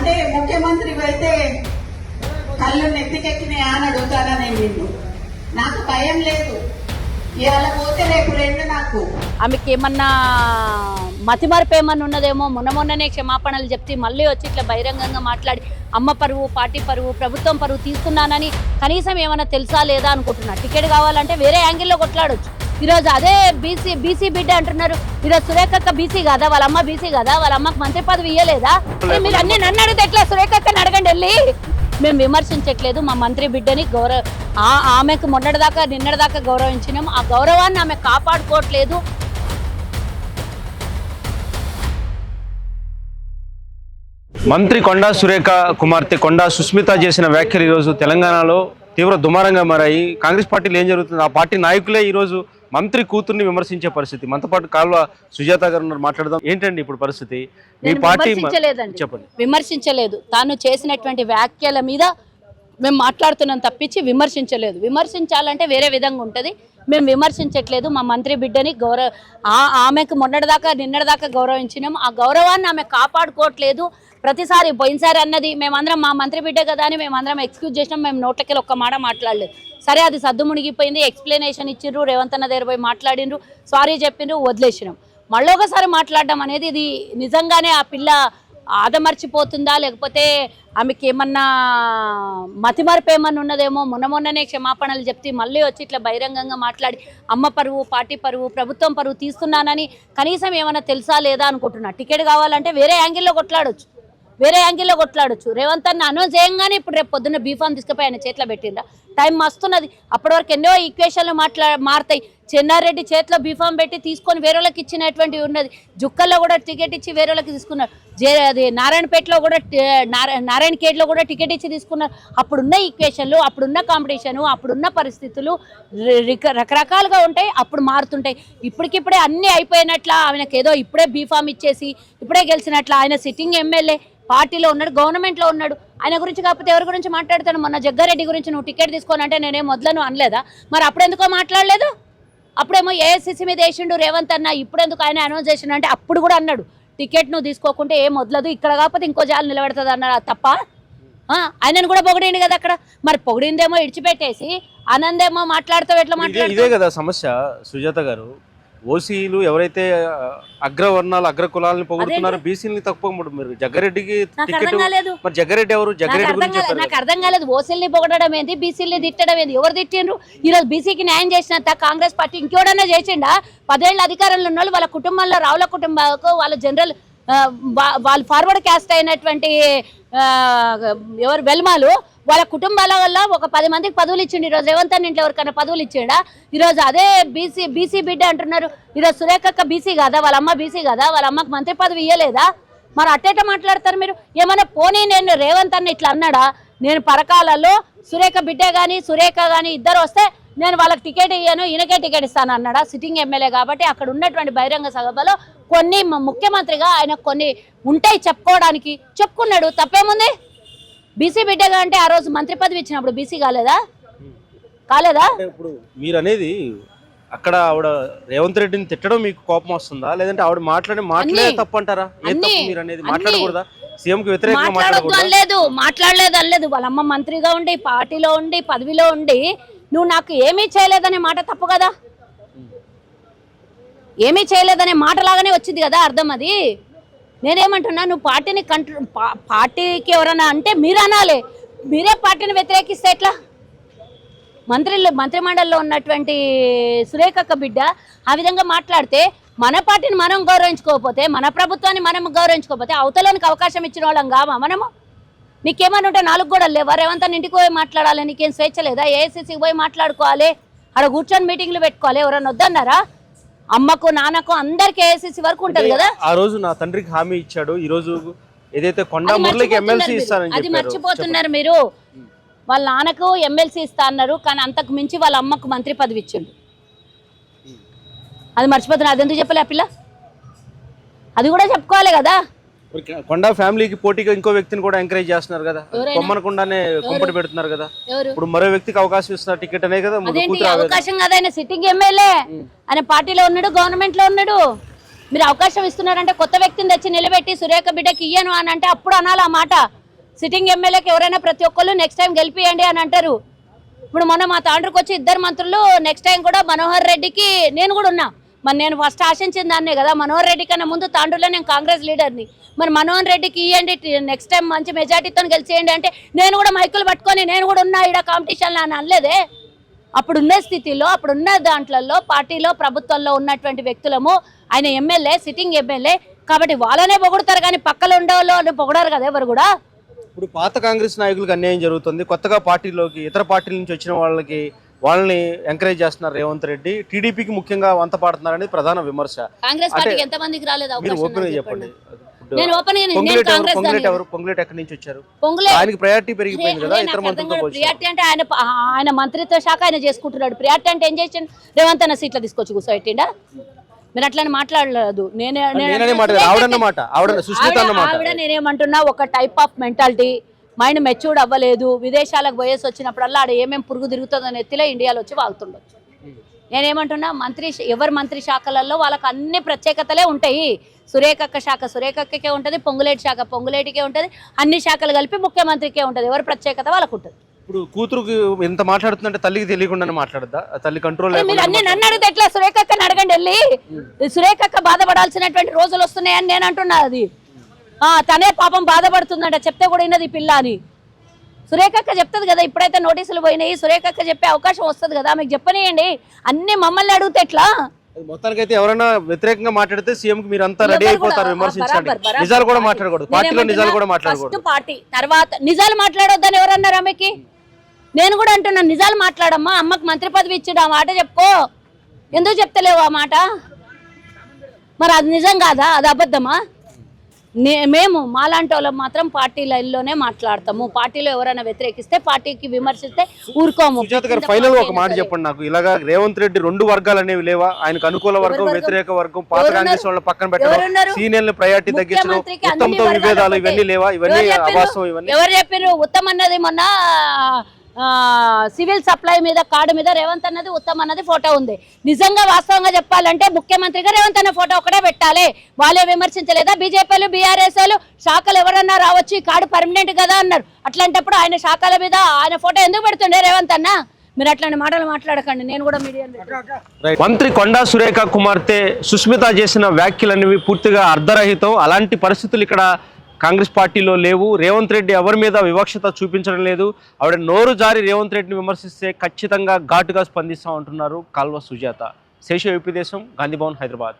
అంటే ముఖ్యమంత్రి అయితే కళ్ళు నెత్తికెక్కినాయా అని అడుగుతానా నేను నిన్ను. నాకు భయం లేదు. ఇవాళ పోతే రేపు రెండు నాకు. ఆమెకి ఏమన్నా మతిమరపు ఏమన్నా ఉన్నదేమో, మొన్ననే క్షమాపణలు చెప్తే మళ్ళీ వచ్చి ఇట్లా బహిరంగంగా మాట్లాడి అమ్మ పరువు, పార్టీ పరువు, ప్రభుత్వం పరువు తీస్తున్నానని కనీసం ఏమన్నా తెలుసా లేదా అనుకుంటున్నా. టికెట్ కావాలంటే వేరే యాంగిల్లో కొట్లాడొచ్చు. ఈరోజు అదే బీసీ బిడ్డ అంటున్నారు. ఈరోజు సురేఖక్క బీసీ కదా, వాళ్ళ అమ్మ బీసీ కదా, వాళ్ళ అమ్మకు మంత్రి పదవి ఇయ్యలేదా? మీరు అన్ని నన్ను అడిగితే ఎట్లా? సురేఖక్కని అడగండి వెళ్ళి. మేము విమర్శించట్లేదు, మా మంత్రి బిడ్డని ఆమెకు నిన్నటిదాకా గౌరవించినాం. ఆ గౌరవాన్ని ఆమె కాపాడుకోవట్లేదు. మంత్రి కొండా సురేఖ కుమార్తె కొండా సుస్మిత చేసిన వ్యాఖ్యలు ఈరోజు తెలంగాణలో తీవ్ర దుమారంగా మారాయి. కాంగ్రెస్ పార్టీలో ఏం జరుగుతుంది? ఆ పార్టీ నాయకులే ఈరోజు మంత్రి కూతుర్ని విమర్శించే పరిస్థితి. మనతో పాటు కాల్వ సుజాత గారు ఉన్నారు, మాట్లాడదాం. ఏంటండి ఇప్పుడు పరిస్థితి? మీ పార్టీ చెప్పండి. విమర్శించలేదు, తాను చేసినటువంటి వ్యాఖ్యల మీద మేము మాట్లాడుతున్నాం తప్పించి విమర్శించలేదు. విమర్శించాలంటే వేరే విధంగా ఉంటుంది. మేము విమర్శించట్లేదు, మా మంత్రి బిడ్డని ఆమెకు నిన్నటిదాకా గౌరవించినాం. ఆ గౌరవాన్ని ఆమె కాపాడుకోవట్లేదు. ప్రతిసారి పోయినసారి అన్నది మేమందరం మా మంత్రి బిడ్డ కదా అని మేమందరం ఎక్స్క్యూజ్ చేసినాం. మేము నోట్లకెళ్ళి ఒక్క మాట మాట్లాడలేదు. సరే, అది సద్దు మునిగిపోయింది. ఎక్స్ప్లెనేషన్ ఇచ్చిండ్రు, రేవంత్ అన్న దగ్గర పోయి మాట్లాడిండ్రు, సారీ చెప్పిండ్రు, వదిలేసినాం. మళ్ళీ ఒకసారి మాట్లాడడం అనేది ఇది నిజంగానే ఆ పిల్ల ఆదమర్చిపోతుందా, లేకపోతే ఆమెకి ఏమన్నా మతిమరపు ఏమన్నా ఉన్నదేమో, మొన్ననే క్షమాపణలు చెప్తే మళ్ళీ వచ్చి ఇట్లా బహిరంగంగా మాట్లాడి అమ్మ పరువు, పార్టీ పరువు, ప్రభుత్వం పరువు తీస్తున్నానని కనీసం ఏమన్నా తెలుసా లేదా అనుకుంటున్నా. టికెట్ కావాలంటే వేరే యాంగిల్లో కొట్లాడొచ్చు. రేవంత్ అన్న అనౌన్స్ చేయంగానే ఇప్పుడు రేపు పొద్దున్న బీఫామ్ తీసుకుపోయి ఆయన చేతిలో పెట్టిండ్రా? టైం మస్తున్నది. అప్పటి వరకు ఎన్నో ఈక్వేషన్లు మారుతాయి. చెన్నారెడ్డి చేతిలో బీఫామ్ పెట్టి తీసుకొని వేరే వాళ్ళకి ఇచ్చినటువంటివి ఉన్నది. జుక్కల్లో కూడా టికెట్ ఇచ్చి వేరే వాళ్ళకి తీసుకున్నారు. అది నారాయణపేటలో కూడా నారాయణ ఖేడ్లో కూడా టికెట్ ఇచ్చి తీసుకున్నారు. అప్పుడున్న ఈక్వేషన్లు, అప్పుడున్న కాంపిటీషను, అప్పుడున్న పరిస్థితులు రకరకాలుగా ఉంటాయి, అప్పుడు మారుతుంటాయి. ఇప్పటికిప్పుడే అన్నీ అయిపోయినట్ల ఆయనకు ఏదో ఇప్పుడే బీఫామ్ ఇచ్చేసి ఇప్పుడే గెలిచినట్ల. ఆయన సిట్టింగ్ ఎమ్మెల్యే, పార్టీలో ఉన్నాడు, గవర్నమెంట్లో ఉన్నాడు. ఆయన గురించి కాకపోతే ఎవరి గురించి మాట్లాడతాడు? మొన్న జగ్గారెడ్డి గురించి నువ్వు టికెట్ తీసుకోనంటే నేనేం మొదలను అనలేదా? మరి అప్పుడెందుకో మాట్లాడలేదు? అప్పుడేమో ఏఐసిసి మీద వేసిండు రేవంత్ అన్న, ఇప్పుడెందుకు ఆయన అనౌన్స్ చేసిండు అంటే అప్పుడు కూడా అన్నాడు టికెట్ నువ్వు తీసుకోకుంటే ఏం వదలదు, ఇక్కడ కాకపోతే ఇంకో జాలు నిలబెడుతుంది అన్నారు. తప్ప ఆయనను కూడా పొగిడిండు కదా అక్కడ. మరి పొగిడిందేమో ఇడిచిపెట్టేసి ఆనందేమో మాట్లాడుతూ ఎట్లా మాట్లాడు? ఇదే కదా సమస్య సుజాత గారు. ఓసీలు ఎవరైతే అగ్రవర్ణాలు, అగ్ర కులాలను పొగుడుతున్నారు, బీసీలని తక్కువ. మీరు జగ్గారెడ్డికి మరి జగ్గారెడ్డి ఎవరు? నాకు అర్థం కాలేదు. ఓసీల్ని పొగడడం ఏంది, బీసీల్ని తిట్టడం ఏంది? ఎవరు తిట్టిండ్రు? ఈరోజు బీసీకి న్యాయం చేసినంత కాంగ్రెస్ పార్టీ ఇంకోడన్నా చేసిండా? 10 ఏళ్ళ అధికారంలో ఉన్న వాళ్ళు, వాళ్ళ కుటుంబంలో రావుల కుటుంబాలకు, వాళ్ళ జనరల్ వాళ్ళు ఫార్వర్డ్ క్యాస్ట్ అయినటువంటి ఎవరు వెల్మాలు, వాళ్ళ కుటుంబాల వల్ల ఒక 10 మందికి పదవులు ఇచ్చిండు. ఈరోజు రేవంత్ అన్న ఇంట్లో ఎవరికైనా పదవులు ఇచ్చిండా? ఈరోజు అదే బీసీ బిడ్డ అంటున్నారు. ఈరోజు సురేఖక్క బీసీ కదా, వాళ్ళ అమ్మ బీసీ కదా, వాళ్ళ అమ్మకు మంత్రి పదవి ఇయ్యలేదా? మరి అట్టేట మాట్లాడతారు మీరు? ఏమన్నా పోనీ నేను రేవంత్ అన్న ఇట్లా అన్నాడా? నేను పరకాలలో సురేఖ బిడ్డ కానీ సురేఖ కానీ ఇద్దరు వస్తే నేను వాళ్ళకి టికెట్ ఇయ్యాను, ఈయనకే టికెట్ ఇస్తాను అన్నాడా? సిట్టింగ్ ఎమ్మెల్యే కాబట్టి అక్కడ ఉన్నటువంటి బహిరంగ సభలో కొన్ని ముఖ్యమంత్రిగా ఆయన కొన్ని ఉంటాయి చెప్పుకోవడానికి, చెప్పుకున్నాడు. తప్పేముంది? బీసీ బిడ్డగా అంటే ఆ రోజు మంత్రి పదవి ఇచ్చినప్పుడు బీసీ కాలేదా? ఇప్పుడు మీరు అనేది అక్కడ ఆవిడ రేవంత్ రెడ్డిని తిట్టడం మీకు కోపం వస్తుందా, లేదంటే ఆవిడ మాట్లాడే తప్పు అంటారా? మీరు అనేది మాట్లాడకూడదా? సీఎం కి వ్యతిరేకంగా మాట్లాడలేదు అనలేదు. వాళ్ళ అమ్మ మంత్రిగా ఉండి, పార్టీలో ఉండి, పదవిలో ఉండి నువ్వు నాకు ఏమీ చేయలేదనే మాట తప్పు కదా? ఏమీ చేయలేదనే మాటలాగానే వచ్చింది కదా అర్థం. అది నేనేమంటున్నా, నువ్వు పార్టీని పార్టీకి ఎవరన్నా అంటే మీరు అనాలి. మీరే పార్టీని వ్యతిరేకిస్తే ఎట్లా? మంత్రిమండలిలో ఉన్నటువంటి సురేఖక్క బిడ్డ ఆ విధంగా మాట్లాడితే, మన పార్టీని మనం గౌరవించుకోకపోతే, మన ప్రభుత్వాన్ని మనం గౌరవించుకోకపోతే అవతలోనికి అవకాశం ఇచ్చిన వాళ్ళం కావా మనము? నీకేమని ఉంటే 4 గోడలు లేవా? రేవంత్ ఇంటికి పోయి మాట్లాడాలి, నీకేం స్వేచ్ఛ లేదా? ఏఐసిసికి పోయి మాట్లాడుకోవాలి, అక్కడ కూర్చొని మీటింగ్లు పెట్టుకోవాలి. ఎవరన్నా వద్దన్నారా? అమ్మకు నాన్నకు అందరికి ఏఐసిసి వరకు ఉంటది కదా. ఆ రోజు నా తండ్రికి హామీ ఇచ్చాడు, ఈ రోజు ఏదైతే కొండా మురళికి ఎమ్మెల్సీ ఇస్తానని అది మర్చిపోతున్నారు మీరు. వాళ్ళ నాన్నకు ఎమ్మెల్సీ ఇస్తా అన్నారు, కానీ అంతకు మించి వాళ్ళ అమ్మకు మంత్రి పదవి ఇచ్చిండు. అది మర్చిపోతున్నారు. అది ఎందుకు చెప్పలే ఆ పిల్ల? అది కూడా చెప్పుకోవాలి కదా. కొండా ఫ్యామిలీకి పోటీగా ఇంకో వ్యక్తిని కూడా ఎంకరేజ్ చేస్తున్నారు కదా, కొమ్మనకుండానే కుంపటి పెడుతున్నారు కదా. ఇప్పుడు మరో వ్యక్తికి అవకాశం ఇస్తున్నారు టికెట్ అనే కదా అవకాశం కదా. ఆయన సిట్టింగ్ ఎమ్మెల్యే, ఆయన పార్టీలో ఉన్నాడు, గవర్నమెంట్ లో ఉన్నాడు. మీరు అవకాశం ఇస్తున్నారంటే కొత్త వ్యక్తిని తెచ్చి నిలబెట్టి సురేఖ బిడ్డకి ఇయ్యను అని అంటే అప్పుడు అనాలి ఆ మాట. సిట్టింగ్ ఎమ్మెల్యేకి ఎవరైనా ప్రతి ఒక్కళ్ళు నెక్స్ట్ టైం గెలిపియండి అని అంటారు. ఇప్పుడు మొన్న మా తాండ్రికి వచ్చి 2 మంత్రులు నెక్స్ట్ టైం కూడా మనోహర్ రెడ్డికి నేను కూడా ఉన్నా. మరి నేను ఫస్ట్ ఆశించిన దాన్నే కదా, మనోహర్ రెడ్డి కన్నా ముందు తాండ్రులో నేను కాంగ్రెస్ లీడర్ని. మరి మనోహర్ రెడ్డికి ఇవ్వండి, నెక్స్ట్ టైం మంచి మెజార్టీతో గెలిచేయండి అంటే నేను కూడా మైకులు పట్టుకొని నేను కూడా ఉన్నా ఇక్కడ కాంపిటీషన్లో అని అనలేదే. అప్పుడున్న స్థితిలో అప్పుడున్న దాంట్లలో పార్టీలో ప్రభుత్వంలో ఉన్నటువంటి వ్యక్తులము, ఆయన ఎమ్మెల్యే, సిట్టింగ్ ఎమ్మెల్యే కాబట్టి వాళ్ళనే పొగుడతారు కానీ పక్కన ఉండేవాళ్ళు పొగడారు కదా ఎవరు కూడా. ఇప్పుడు పాత కాంగ్రెస్ నాయకులకు అన్యాయం జరుగుతుంది, కొత్తగా పార్టీలోకి ఇతర పార్టీల నుంచి వచ్చిన వాళ్ళని ఎంకరేజ్ చేస్తున్నారు రేవంత్ రెడ్డి. టీడీపీకి ముఖ్యంగా వంత పాడుతున్నారని ప్రధాన విమర్శ. కాంగ్రెస్ పార్టీకి ఎంత మందికి రాలేదు అవకాశం? ఓపెన్ గా చెప్పండి. నేను ఓపెన్ పొంగులేటి ఎక్కడి నుంచి వచ్చారు? ఆయనకి ప్రయారిటీ పెరిగిపోయింది కదా ఇతర మంత్రులతో పోల్చి. ప్రియారిటీ అంటే ఆయన మంత్రిత్వ శాఖ ఆయన చేసుకుంటున్నాడు. ప్రియారిటీ అంటే ఏం చేసిండు? రేవంత్ అన్న సీట్లో తీసుకొచ్చి కూర్చోబెట్టిండా? మీరు అట్లని మాట్లాడలేదు. ఆవిడ నేనేమంటున్నా, ఒక type of mentality, mind matured అవ్వలేదు. విదేశాలకు పోయేసి వచ్చినప్పుడల్లా ఆడ ఏమేమి పురుగు తిరుగుతుందని ఎత్తిలో ఇండియాలో వచ్చి వాగుతుండొచ్చు. నేనేమంటున్నా, ఎవరి మంత్రి శాఖలలో వాళ్ళకి అన్ని ప్రత్యేకతలే ఉంటాయి. సురేఖక్క శాఖ సురేఖక్కకే ఉంటుంది, పొంగులేటి శాఖ పొంగులేటికే ఉంటుంది, అన్ని శాఖలు కలిపి ముఖ్యమంత్రికే ఉంటుంది. ఎవరి ప్రత్యేకత వాళ్ళకు ఉంటుంది. ఇప్పుడు కూతురుకి ఎంత మాట్లాడుతుందంటే తల్లికి తెలియకుండా మాట్లాడద్దా? తల్లి కంట్రోల్ మీరు అన్ని నన్ను అడిగితే ఎట్లా? సురేఖక్కని అడగండి వెళ్ళి. సురేఖక్క బాధపడాల్సినటువంటి రోజులు వస్తున్నాయని నేను అంటున్నా. అది తనే పాపం బాధపడుతుందంట, చెప్తే కూడా విన్నది పిల్ల అని. సురేఖక్క చెప్తుంది కదా, ఇప్పుడైతే నోటీసులు పోయినాయి, సురేఖక్క చెప్పే అవకాశం వస్తుంది కదా, మీకు చెప్పనియండి. అన్ని మమ్మల్ని అడిగితే ఎట్లా? మొత్తానికైతే ఎవరైనా వ్యతిరేకంగా మాట్లాడితే సీఎం కి మీరు అంతా రెడీ అయిపోతారు విమర్శించండి. నిజాలు కూడా మాట్లాడకూడదు, పార్టీలో నిజాలు కూడా మాట్లాడకూడదు. పార్టీ తర్వాత నిజాలు మాట్లాడొద్దని ఎవరన్నారు ఆమెకి? నేను కూడా అంటున్నాను, నిజాలు మాట్లాడమ్మా. అమ్మకి మంత్రి పదవి ఇచ్చాడు, ఆ మాట చెప్పుకో. ఎందుకు చెప్తలేవు ఆ మాట? మరి అది నిజం కాదా? అది అబద్ధమా? మేము మాలాంటి వాళ్ళం మాత్రం పార్టీ లైన్లోనే మాట్లాడతాము. పార్టీలో ఎవరైనా వ్యతిరేకిస్తే, పార్టీకి విమర్శిస్తే ఊరుకోము. సుజాత గారు, ఫైనల్ ఒక మాట చెప్పండి నాకు. ఇలాగా రేవంత్ రెడ్డి 2 వర్గాలు అనేవి లేవా? ఆయనకు అనుకూల వర్గం, వ్యతిరేక వర్గం, పాత కాంగ్రెస్ వాళ్ళ పక్కన పెట్టడం, సీనియర్లు ప్రయారిటీ తగ్గించడం, ఉత్తమంతో విభేదాలు ఇవన్నీ లేవా? ఇవన్నీ అవాస్తవం. ఇవన్నీ ఎవరు చెప్పారు? ఉత్తమ్ అన్నది మొన్న సివిల్ సప్లై మీద కార్డు మీద రేవంత్ అన్నది, ఉత్తమ్ అన్నది ఫోటో ఉంది. నిజంగా వాస్తవంగా చెప్పాలంటే ముఖ్యమంత్రిగా రేవంత్ అన్న ఫోటో ఒకటే పెట్టాలి. వాళ్ళే విమర్శించలేదా? బీజేపీలు, బీఆర్ఎస్ వాళ్ళు శాఖలు ఎవరన్నా రావచ్చు, ఈ కార్డు పర్మనెంట్ కదా అన్నారు. అట్లాంటప్పుడు ఆయన శాఖల మీద ఆయన ఫోటో ఎందుకు పెడుతుండే రేవంత్ అన్న? మీరు అట్లాంటి మాటలు మాట్లాడకండి. నేను కూడా మీడియా. మంత్రి కొండా సురేఖ కుమార్తె సుస్మిత చేసిన వ్యాఖ్యలనేవి పూర్తిగా అర్ధరహితం. అలాంటి పరిస్థితులు ఇక్కడ కాంగ్రెస్ పార్టీలో లేవు. రేవంత్ రెడ్డి ఎవరి మీద వివక్షత చూపించడం లేదు. ఆవిడ నోరు జారి రేవంత్ రెడ్డిని విమర్శిస్తే ఖచ్చితంగా ఘాటుగా స్పందిస్తామంటున్నారు కాల్వ సుజాత. శేష యూపీ దేశం, గాంధీ భవన్, హైదరాబాద్.